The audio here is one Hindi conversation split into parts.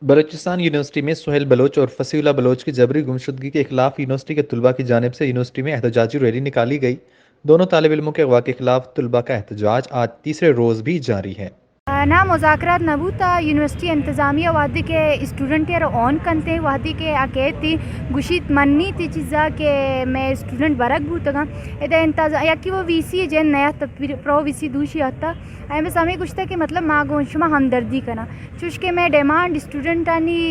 बलूचिस्तान यूनिवर्सिटी में सुहेल बलोच और फसीउल्लाह बलोच की जबरी गुमशुदगी के खिलाफ यूनिवर्सिटी के तुलबा की जानिब से यूनिवर्सिटी में एहतजाजी रैली निकाली गई। दोनों तालिब इल्मों के अगवा के खिलाफ तुलबा का एहतजाज आज तीसरे रोज़ भी जारी है। ना मुज़ाकरात नबूता यूनिवर्सिटी इंतज़ामिया वादी के स्टूडेंट यार ऑन करते वादी के अकेत थी गुशीत मन्नी थी चीज़ा के मैं स्टूडेंट बरक भूतगा इधर इंतज़ा या कि वो वीसी जैन नया प्रो वीसी दूसरी आता मैं समय कुछ था कि मतलब माँ गोशमा हमदर्दी करना चुश के मैं डिमांड स्टूडेंट आनी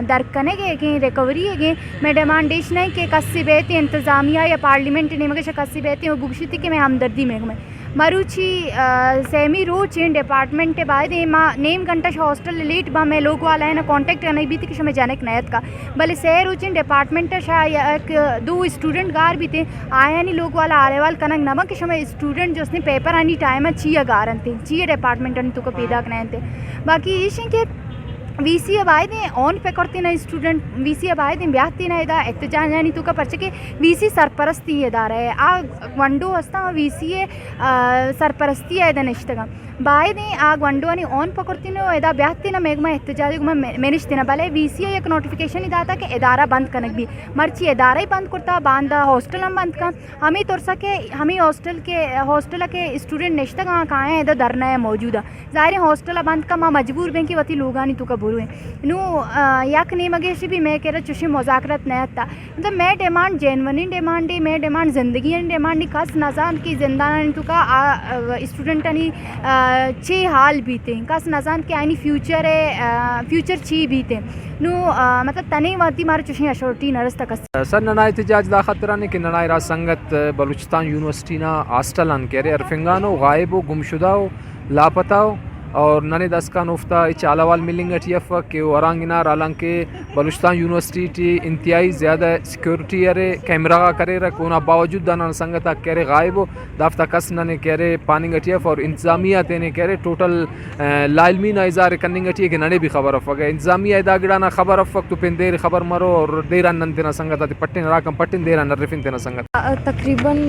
दर्क करने के रिकवरी है मैं डिमांड डिश नहीं कि कस्सी बेहती इंतज़ामिया या पार्लियामेंट ने मगर कस्सी बेहती वो बुगशी थी कि मैं हमदर्दी में मरुची सेमी रोच इन डिपार्टमेंट बाद माँ नेम घंटा हॉस्टल लीट बा मैं लोग वाला है ना कांटेक्ट करना भी थी कि मैं जाने नयत का भले सह रोच इन डिपार्टमेंट शायद दो स्टूडेंट गार भी थे आया नहीं लोग वाला आले वाल कनक नमा कि मैं स्टूडेंट जो उसने पेपर आनी टाइम चाहिए गारन थे चाहिए डिपार्टमेंट तो को पैदा करना थे बाकी ये के वीसी अब आए थे ऑन पे करते ना स्टूडेंट वीसी अब आए थे ब्याहती ना इदा एहतजाज यानी तो का पर्चे के वीसी सरपरस्ती इदारा है आ वंडो हस्ता वीसी सरपरस्ती है इदा निश्तगा बाय ने आग वंडो అని ऑन पकड़तीनो एदा ब्याहतीना मेगमा एहतजाज गुमा मेनिश्तिना भले वीसी एक नोटिफिकेशन इदा था कि इदारा बंद कनक भी मर्ची इदारा ही बंद करता बांधा हॉस्टल हम बंद का हमें तोर सके हमें हॉस्टल के स्टूडेंट निश्तगा कहाँ है इधर धरना है मौजूदा ज़ाहिर हॉस्टल बंद का माँ मजबूर बें कि वती लोगानी तो का बुरू है नु याक नहीं मगेश भी मैं कह रहा चुशी मुज़ाकरत नया था मतलब मैं डिमांड जेनवनी डिमांड दी मैं डिमांड ज़िंदगी डिमांड दी कस नजान की जिंदाना तो का स्टूडेंट नहीं चे हाल भी थे कस नजान के आनी फ्यूचर है फ्यूचर ची भी थे नु मतलब तने वाती मार चुशी अशोरटी नरस तक सर नना एहतजाज दा खतरा ने कि नना इरा संगत बलूचिस्तान यूनिवर्सिटी ना हॉस्टल अन करे अरफिंगानो गायब हो गुमशुदा हो लापता हो और नने दस का नुफ्ता चालावाल मिलिंग टीएफ के वरांगिना रालंके बलूचिस्तान यूनिवर्सिटी इंतहाई ज़्यादा सिक्योरिटी अरे कैमरा का करे रखोना बावजूद दाना संगत करे गायब हो दाफ्ता कस नने करे पानी टीएफ और इंतजामिया तेने करे टोटल लाइलमी ना इजार कनिंग टी के नने भी खबर अफग इंतजामिया इदा गिड़ाना खबर अफग तो पिन देर खबर मरो और देर नन तेना संगत पट्टिन राकम पट्टिन देर नरिफिन तेना संगत तकरीबन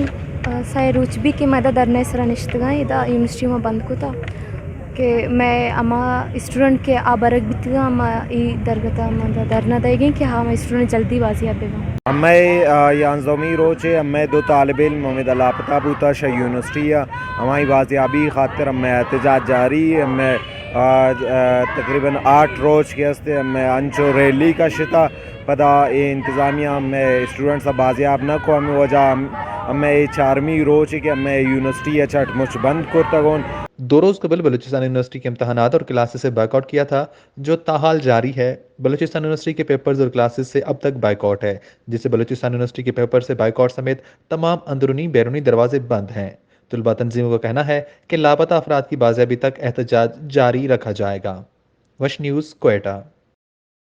साय रुचबी की मदद अरने सरा निश्तगा इदा यूनिवर्सिटी में बंद को था कि मैं अमा स्टूडेंट के आबरक भी अमा ई दरगता मतलब दरना देगी कि हाँ मैं स्टूडेंट जल्दी बाजी आबेगा मैं यांजमी रोचे मैं दो तालब इल्म में लापता बूता शा यूनिवर्सिटी हमारी बाजियाबी खातिर मैं एहतजाज जारी मैं तकरीबन 8 रोज के हस्ते मैं अंचो रैली का शिता पदा इंतज़ामिया में स्टूडेंट सब बाजियाब न को हमें वजह मैं 4वीं रोज कि मैं यूनिवर्सिटी चट मुझ बंद करता कौन 2 रोज़ कबल बलूचिस्तान यूनिवर्सिटी के इम्तहानात और क्लासेस से बाइकआउट किया था जो ताहाल जारी है। बलूचिस्तान यूनिवर्सिटी के पेपर्स और क्लासेस से अब तक बाइकआउट है जिससे बलूचिस्तान यूनिवर्सिटी के पेपर से बाइकआउट समेत तमाम अंदरूनी बैरूनी दरवाजे बंद हैं। तुलबा तंजीमों का कहना है कि लापता अफराद की बाजियाबी तक एहतजाज जारी रखा जाएगा। वश न्यूज़, क्वेटा।